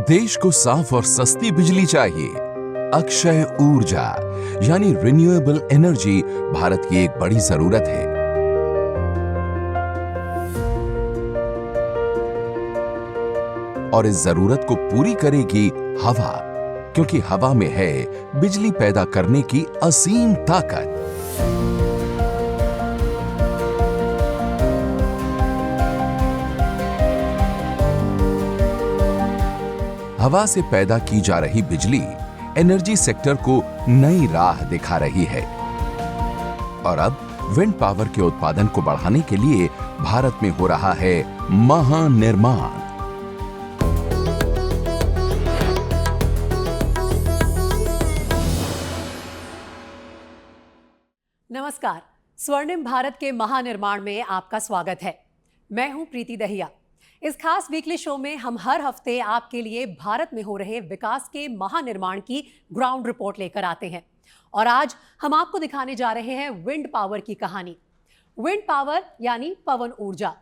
देश को साफ और सस्ती बिजली चाहिए। अक्षय ऊर्जा यानी रिन्यूएबल एनर्जी भारत की एक बड़ी जरूरत है। और इस जरूरत को पूरी करेगी हवा, क्योंकि हवा में है बिजली पैदा करने की असीम ताकत। हवा से पैदा की जा रही बिजली एनर्जी सेक्टर को नई राह दिखा रही है। और अब विंड पावर के उत्पादन को बढ़ाने के लिए भारत में हो रहा है महानिर्माण। नमस्कार, स्वर्णिम भारत के महानिर्माण में आपका स्वागत है। मैं हूं प्रीति दहिया। इस खास वीकली शो में हम हर हफ्ते आपके लिए भारत में हो रहे विकास के महानिर्माण की ग्राउंड रिपोर्ट लेकर आते हैं। और आज हम आपको दिखाने जा रहे हैं विंड पावर की कहानी। विंड पावर यानी पवन ऊर्जा,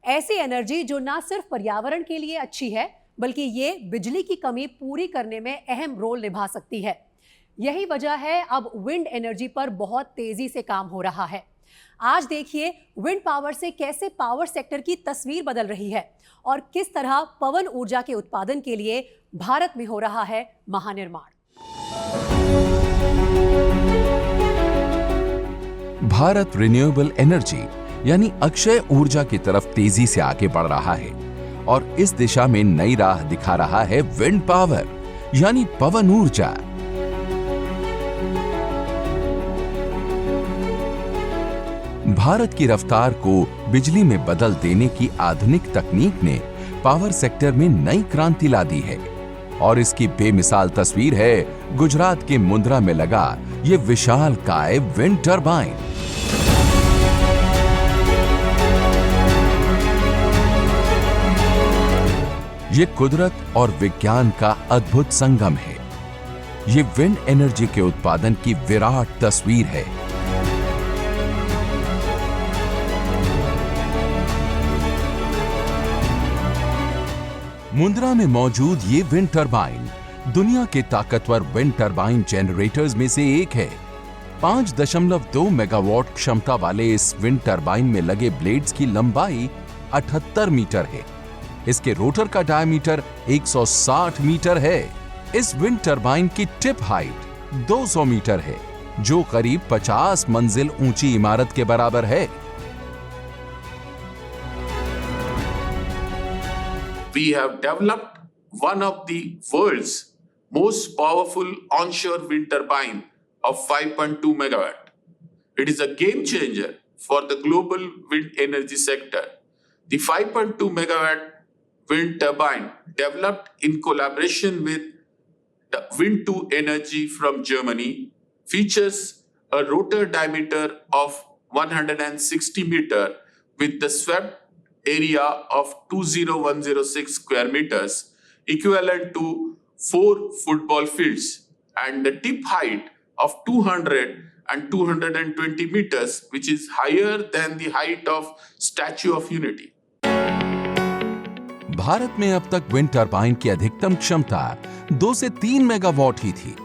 ऐसी एनर्जी जो ना सिर्फ पर्यावरण के लिए अच्छी है, बल्कि ये बिजली की कमी पूरी करने में अहम रोल निभा सकती है। यही वजह है अब विंड एनर्जी पर बहुत तेजी से काम हो रहा है। आज देखिए विंड पावर से कैसे पावर सेक्टर की तस्वीर बदल रही है और किस तरह पवन ऊर्जा के उत्पादन के लिए भारत में हो रहा है महानिर्माण। भारत रिन्यूएबल एनर्जी यानी अक्षय ऊर्जा की तरफ तेजी से आगे बढ़ रहा है और इस दिशा में नई राह दिखा रहा है विंड पावर यानी पवन ऊर्जा। भारत की रफ्तार को बिजली में बदल देने की आधुनिक तकनीक ने पावर सेक्टर में नई क्रांति ला दी है। और इसकी बेमिसाल तस्वीर है गुजरात के मुंद्रा में लगा ये विशालकाय विंड टरबाइन। ये कुदरत और विज्ञान का अद्भुत संगम है। ये विंड एनर्जी के उत्पादन की विराट तस्वीर है। मुंद्रा में मौजूद ये विंड टरबाइन दुनिया के ताकतवर विंड टरबाइन जनरेटर्स में से एक है। 5.2 मेगावाट क्षमता वाले इस विंड टरबाइन में लगे ब्लेड्स की लंबाई 78 मीटर है। इसके रोटर का डायमीटर 160 मीटर है। इस विंड टरबाइन की टिप हाइट 200 मीटर है, जो करीब 50 मंजिल ऊंची इमारत के बराबर है। We have developed one of the world's most powerful onshore wind turbine of 5.2 megawatt. It is a game changer for the global wind energy sector. The 5.2 megawatt wind turbine, developed in collaboration with the Wind2 Energy from Germany, features a rotor diameter of 160 meter with the swept area of 20106 square meters, equivalent to 4 football fields, and the tip height of 200 and 220 meters, which is higher than the height of Statue of Unity. Bharat में अब तक wind turbine की अधिकतम क्षमता 2 से 3 megawatt ही थी,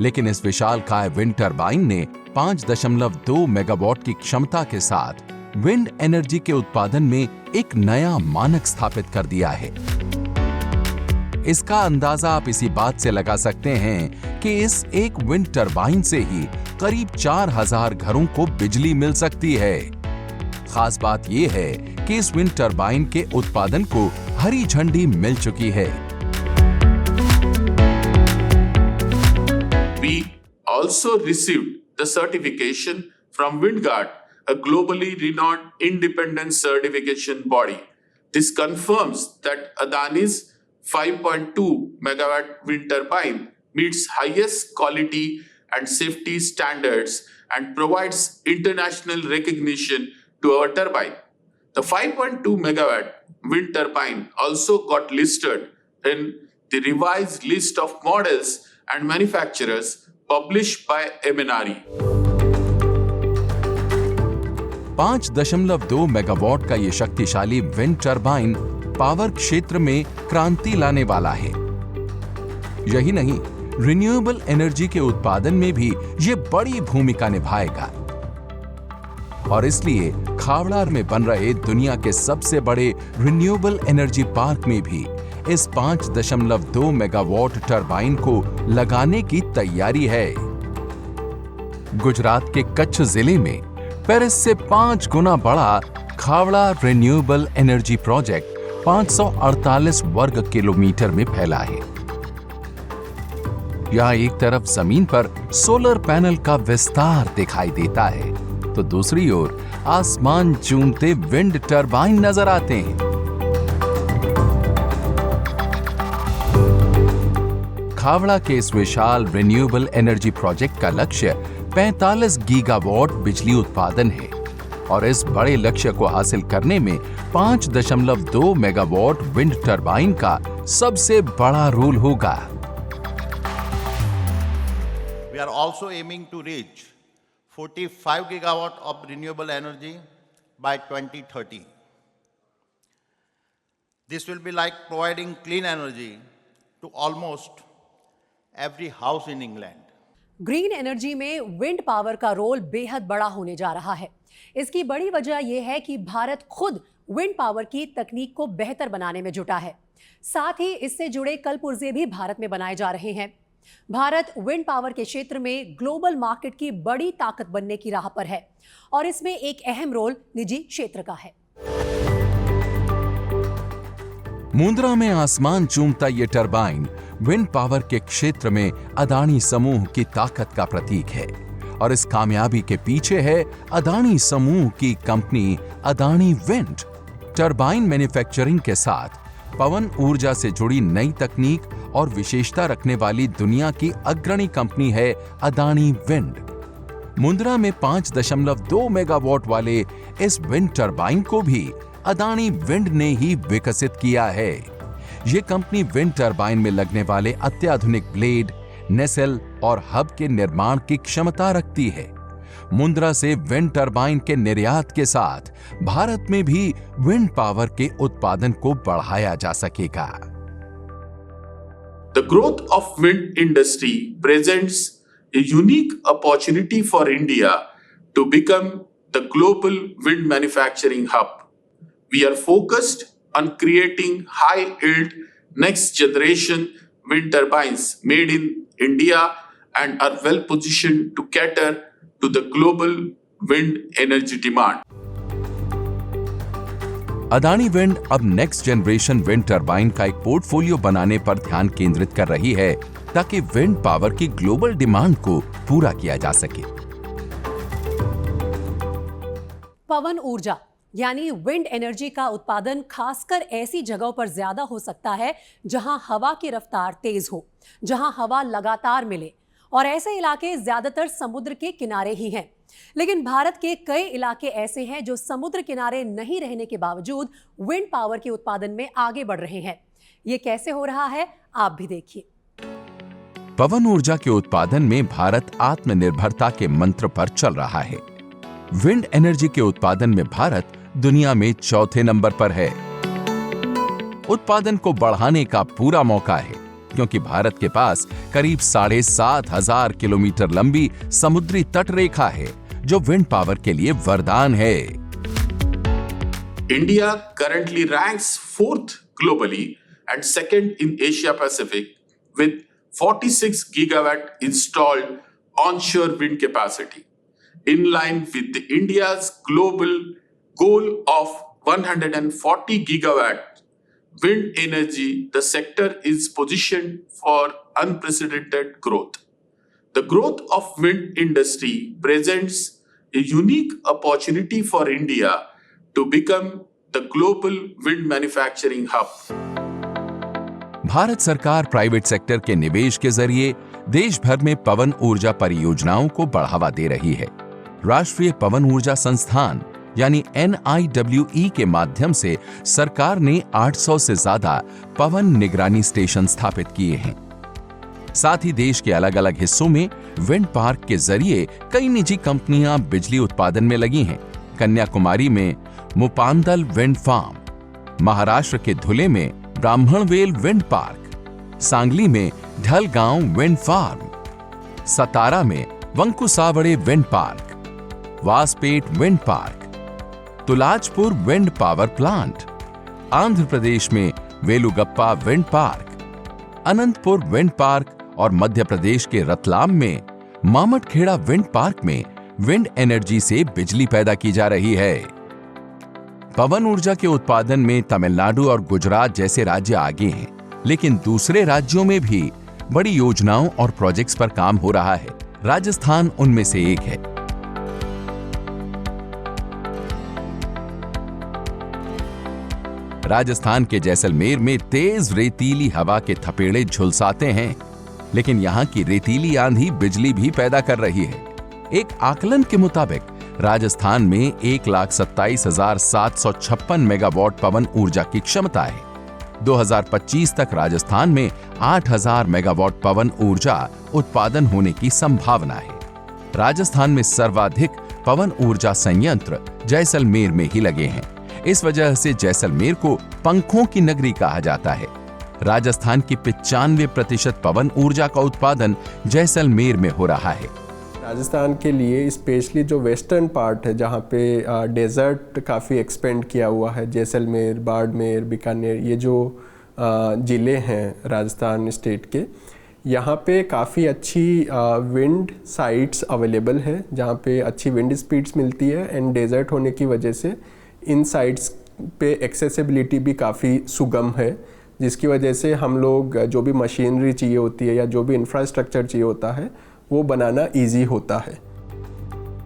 लेकिन इस विशालकाय विंड टरबाइन ने 5.2 मेगावाट की क्षमता के साथ विंड एनर्जी के उत्पादन में एक नया मानक स्थापित कर दिया है। इसका अंदाजा आप इसी बात से लगा सकते हैं कि इस एक विंड टरबाइन से ही करीब 4000 घरों को बिजली मिल सकती है। खास बात यह है कि इस विंड टरबाइन के उत्पादन को हरी झंडी मिल चुकी है। We also received the certification from WindGuard, a globally renowned independent certification body. This confirms that Adani's 5.2 megawatt wind turbine meets highest quality and safety standards and provides international recognition to our turbine. The 5.2 megawatt wind turbine also got listed in the revised list of models and manufacturers published by MNRE. 5.2 megawatt का ये शक्तिशाली wind turbine power क्षेत्र में क्रांति लाने वाला है। यही नहीं, रिन्यूएबल एनर्जी के उत्पादन में भी ये बड़ी भूमिका निभाएगा। और इसलिए खावड़ार में बन रहे दुनिया के सबसे बड़े रिन्यूएबल एनर्जी पार्क में भी इस 5.2 मेगावाट टरबाइन को लगाने की तैयारी है। गुजरात के कच्छ जिले में पेरिस से 5 गुना बड़ा खावड़ा रिन्यूएबल एनर्जी प्रोजेक्ट 548 वर्ग किलोमीटर में फैला है। यहां एक तरफ जमीन पर सोलर पैनल का विस्तार दिखाई देता है, तो दूसरी ओर आसमान चूमते विंड टरबाइन नजर आते हैं। खावड़ा के इस विशाल रिन्यूएबल एनर्जी प्रोजेक्ट का लक्ष्य 45 गीगावाट बिजली उत्पादन है और इस बड़े लक्ष्य को हासिल करने में 5.2 मेगावाट विंड टरबाइन का सबसे बड़ा रोल होगा। We are also aiming to reach 45 gigawatt of renewable energy by 2030. This will be like providing clean energy to almost every house in England. Green energy में विंड पावर का role बेहद बड़ा होने जा रहा है। इसकी बड़ी वजह यह है कि भारत खुद विंड पावर की तकनीक को बेहतर बनाने में जुटा है। साथ ही इससे जुड़े कल पुर्जे भी भारत में बनाए जा रहे हैं। भारत विंड पावर के क्षेत्र में ग्लोबल मार्केट की बड़ी ताकत बनने की राह पर है और इसमें एक अहम रोल निजी क्षेत्र का है। मुंद्रा में आसमान चूमता ये टरबाइन विंड पावर के क्षेत्र में अदानी समूह की ताकत का प्रतीक है और इस कामयाबी के पीछे है अदानी समूह की company Adani wind. Turbine manufacturing के साथ पवन ऊर्जा से जुड़ी नई तकनीक और विशेषता रखने वाली दुनिया की अग्रणी कंपनी है अदानी विंड। मुंद्रा में 5.2 मेगावाट वाले इस विंड टरबाइन को भी अदानी विंड ने ही विकसित किया है। ये कंपनी विंड टरबाइन में लगने वाले अत्याधुनिक ब्लेड, नेसेल और हब के निर्माण की क्षमता रखती है। मुंद्रा से विंड टरबाइन के निर्यात के साथ भारत में भी विंड पावर के उत्पादन को बढ़ाया जा सकेगा। The growth of wind industry presents a unique opportunity for India to become the global wind manufacturing hub. We are focused on creating high-yield next-generation wind turbines made in India and are well positioned to cater to the global wind energy demand. Adani wind अब next generation wind turbine का एक portfolio बनाने पर ध्यान केंद्रित कर रही है ताकि विंड पावर की ग्लोबल डिमांड को पूरा किया जा सके। पवन ऊर्जा यानी विंड एनर्जी का उत्पादन खासकर ऐसी जगहों पर ज्यादा हो सकता है जहां हवा की रफ्तार तेज हो, जहां हवा लगातार मिले, और ऐसे इलाके ज्यादातर समुद्र के किनारे ही हैं। लेकिन भारत के कई इलाके ऐसे हैं जो समुद्र किनारे नहीं रहने के बावजूद विंड पावर के उत्पादन में आगे बढ़ रहे हैं। ये कैसे हो रहा है, आप भी देखिए। पवन ऊर्जा के उत्पादन में भारत आत्मनिर्भरता के मंत्र पर चल रहा है। विंड एनर्जी के उत्पादन में भारत दुनिया में चौथे नंबर पर है। उत्पादन को बढ़ाने का पूरा मौका है क्योंकि भारत के पास करीब 7,500 किलोमीटर लंबी समुद्री तट रेखा है जो विंड पावर के लिए वरदान है। India currently ranks 4th globally and 2nd in Asia Pacific with 46 gigawatt installed onshore wind capacity. In line with India's global goal of 140 gigawatt wind energy, the sector is positioned for unprecedented growth. The growth of wind industry presents a unique opportunity for India to become the global wind manufacturing hub. Bharat सरकार private sector के निवेश के जरिए देश भर में पवन ऊर्जा परियोजनाओं को बढ़ावा दे रही है। राष्ट्रीय पवन ऊर्जा संस्थान यानी NIWE के माध्यम से सरकार ने 800 से ज्यादा पवन निगरानी स्टेशन स्थापित किए हैं। साथ ही देश के अलग अलग हिस्सों में विंड पार्क के जरिए कई निजी कंपनियां बिजली उत्पादन में लगी हैं। कन्याकुमारी में मुपांदल विंड फार्म, महाराष्ट्र के धुले में ब्राह्मणवेल विंड पार्क, सांगली में ढलगांव विंड फार्म, सतारा में Vankusawade wind park, Vaspet wind park, Tuljapur wind power plant, Andhra Pradesh में Velugappa wind park, Anantapur wind park और मध्य प्रदेश के रतलाम में मामटखेड़ा विंड पार्क में विंड एनर्जी से बिजली पैदा की जा रही है। पवन ऊर्जा के उत्पादन में तमिलनाडु और गुजरात जैसे राज्य आगे हैं, लेकिन दूसरे राज्यों में भी बड़ी योजनाओं और प्रोजेक्ट्स पर काम हो रहा है। राजस्थान उनमें से एक है। राजस्थान के जैसलमेर में तेज रेतीली हवा के थपेड़े झुलसाते हैं, लेकिन यहाँ की रेतीली आंधी बिजली भी पैदा कर रही है। एक आकलन के मुताबिक राजस्थान में 1,27,756 मेगावाट पवन ऊर्जा की क्षमता है। 2025 तक राजस्थान में 8,000 मेगावाट पवन ऊर्जा उत्पादन होने की संभावना है। राजस्थान में सर्वाधिक पवन ऊर्जा संयंत्र जैसलमेर में ही लगे हैं। इस वजह से जैसलमेर को पंखों की नगरी कहा जाता है। राजस्थान की 95% पवन ऊर्जा का उत्पादन जैसलमेर में हो रहा है। राजस्थान के लिए स्पेशली जो वेस्टर्न पार्ट है, जहाँ पे डेजर्ट काफ़ी एक्सपेंड किया हुआ है, जैसलमेर, बाड़मेर, बीकानेर, ये जो ज़िले हैं राजस्थान स्टेट के, यहाँ पे काफ़ी अच्छी विंड साइट्स अवेलेबल है, जहाँ पे अच्छी विंड स्पीड्स मिलती है। एंड डेजर्ट होने की वजह से इन साइट्स पे एक्सेसिबिलिटी भी काफ़ी सुगम है, जिसकी वजह से हम लोग जो भी मशीनरी चाहिए होती है या जो भी इंफ्रास्ट्रक्चर चाहिए होता है वो बनाना इजी होता है।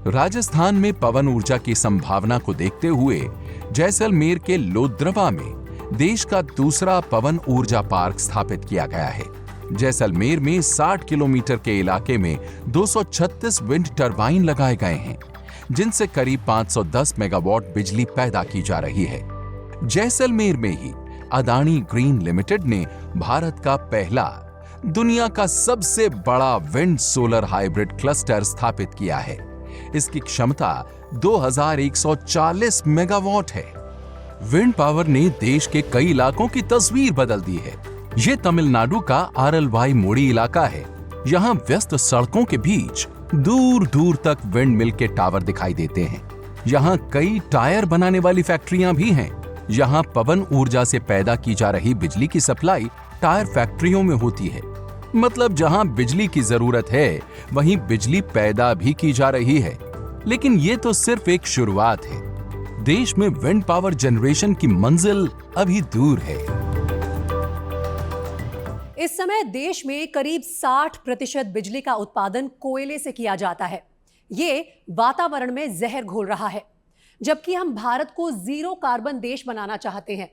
राजस्थान में पवन ऊर्जा की संभावना को देखते हुए जैसलमेर के लोद्रवा में देश का दूसरा पवन ऊर्जा पार्क स्थापित किया गया है। जैसलमेर में 60 किलोमीटर के इलाके में 236 विंड टरबाइन लगाए गए हैं, जिनसे करीब 510 मेगावाट बिजली पैदा की जा रही है। जैसलमेर में ही अदानी ग्रीन लिमिटेड ने भारत का पहला, दुनिया का सबसे बड़ा विंड सोलर हाइब्रिड क्लस्टर स्थापित किया है। इसकी क्षमता 2140 मेगावाट है। विंड पावर ने देश के कई इलाकों की तस्वीर बदल दी है। ये तमिलनाडु का आरलवाई मोड़ी इलाका है। यहाँ व्यस्त सड़कों के बीच दूर दूर तक विंड मिल के टावर दिखाई देते हैं। यहाँ कई टायर बनाने वाली फैक्ट्रियां भी हैं। यहाँ पवन ऊर्जा से पैदा की जा रही बिजली की सप्लाई टायर फैक्ट्रियों में होती है। मतलब जहां बिजली की जरूरत है, वहीं बिजली पैदा भी की जा रही है। लेकिन ये तो सिर्फ एक शुरुआत है। देश में विंड पावर जनरेशन की मंजिल अभी दूर है। इस समय देश में करीब 60% बिजली का उत्पादन कोयले से किया जाता है। ये वातावरण में जहर घोल रहा है, जबकि हम भारत को जीरो कार्बन देश बनाना चाहते हैं।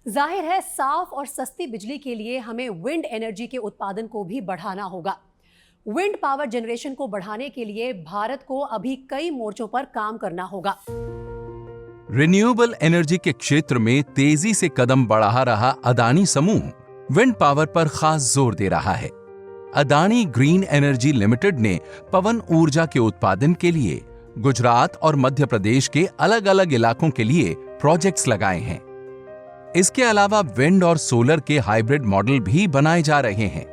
जाहिर है, साफ और सस्ती बिजली के लिए हमें विंड एनर्जी के उत्पादन को भी बढ़ाना होगा। विंड पावर जनरेशन को बढ़ाने के लिए भारत को अभी कई मोर्चों पर काम करना होगा। रिन्यूएबल एनर्जी के क्षेत्र में तेजी से कदम बढ़ा रहा अदानी समूह विंड पावर पर खास जोर दे रहा है। अदानी ग्रीन एनर्जी लिमिटेड ने पवन ऊर्जा के उत्पादन के लिए गुजरात और मध्य प्रदेश के अलग अलग इलाकों के लिए प्रोजेक्ट्स लगाए हैं। इसके अलावा विंड और सोलर के हाइब्रिड मॉडल भी बनाए जा रहे हैं।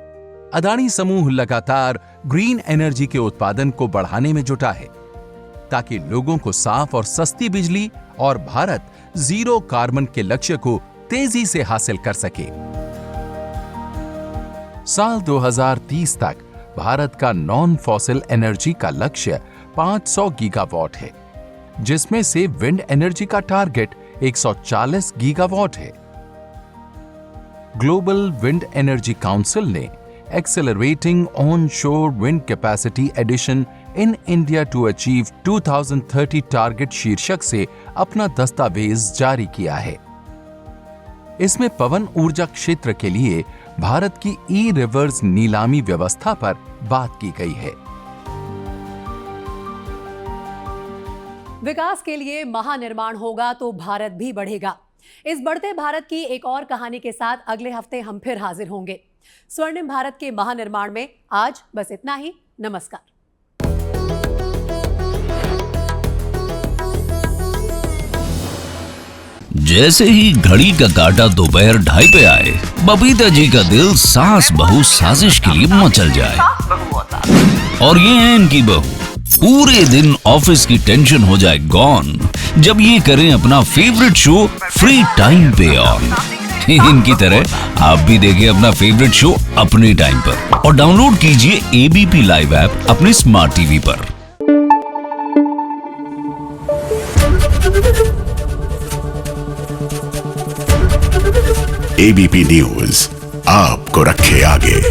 अदानी समूह लगातार ग्रीन एनर्जी के उत्पादन को बढ़ाने में जुटा है, ताकि लोगों को साफ और सस्ती बिजली और भारत जीरो कार्बन के लक्ष्य को तेजी से हासिल कर सके। साल 2030 तक भारत का नॉन फॉसिल एनर्जी का लक्ष्य 500 गीगावाट है, जिसमें से विंड एनर्जी का टारगेट 140 गीगावाट है। ग्लोबल विंड एनर्जी काउंसिल ने accelerating on shore wind capacity addition in India to achieve 2030 target शीर्षक से अपना दस्तावेज जारी किया है। इसमें पवन ऊर्जा क्षेत्र के लिए भारत की ई रिवर्स नीलामी व्यवस्था पर बात की गई है। विकास के लिए महानिर्माण होगा तो भारत भी बढ़ेगा। इस बढ़ते भारत की एक और कहानी के साथ अगले हफ्ते हम फिर हाजिर होंगे। स्वर्णिम भारत के महानिर्माण में आज बस इतना ही। नमस्कार। जैसे ही घड़ी का काटा दोपहर 2:30 पे आए, बबीता जी का दिल सास बहू साजिश के लिए मचल जाए। और ये है इनकी बहू, पूरे दिन ऑफिस की टेंशन हो जाए गॉन जब ये करें अपना फेवरेट शो फ्री टाइम पे ऑन। इनकी तरह आप भी देखें अपना फेवरेट शो अपने टाइम पर और डाउनलोड कीजिए एबीपी लाइव ऐप अपने स्मार्ट टीवी पर। एबीपी न्यूज आपको रखे आगे।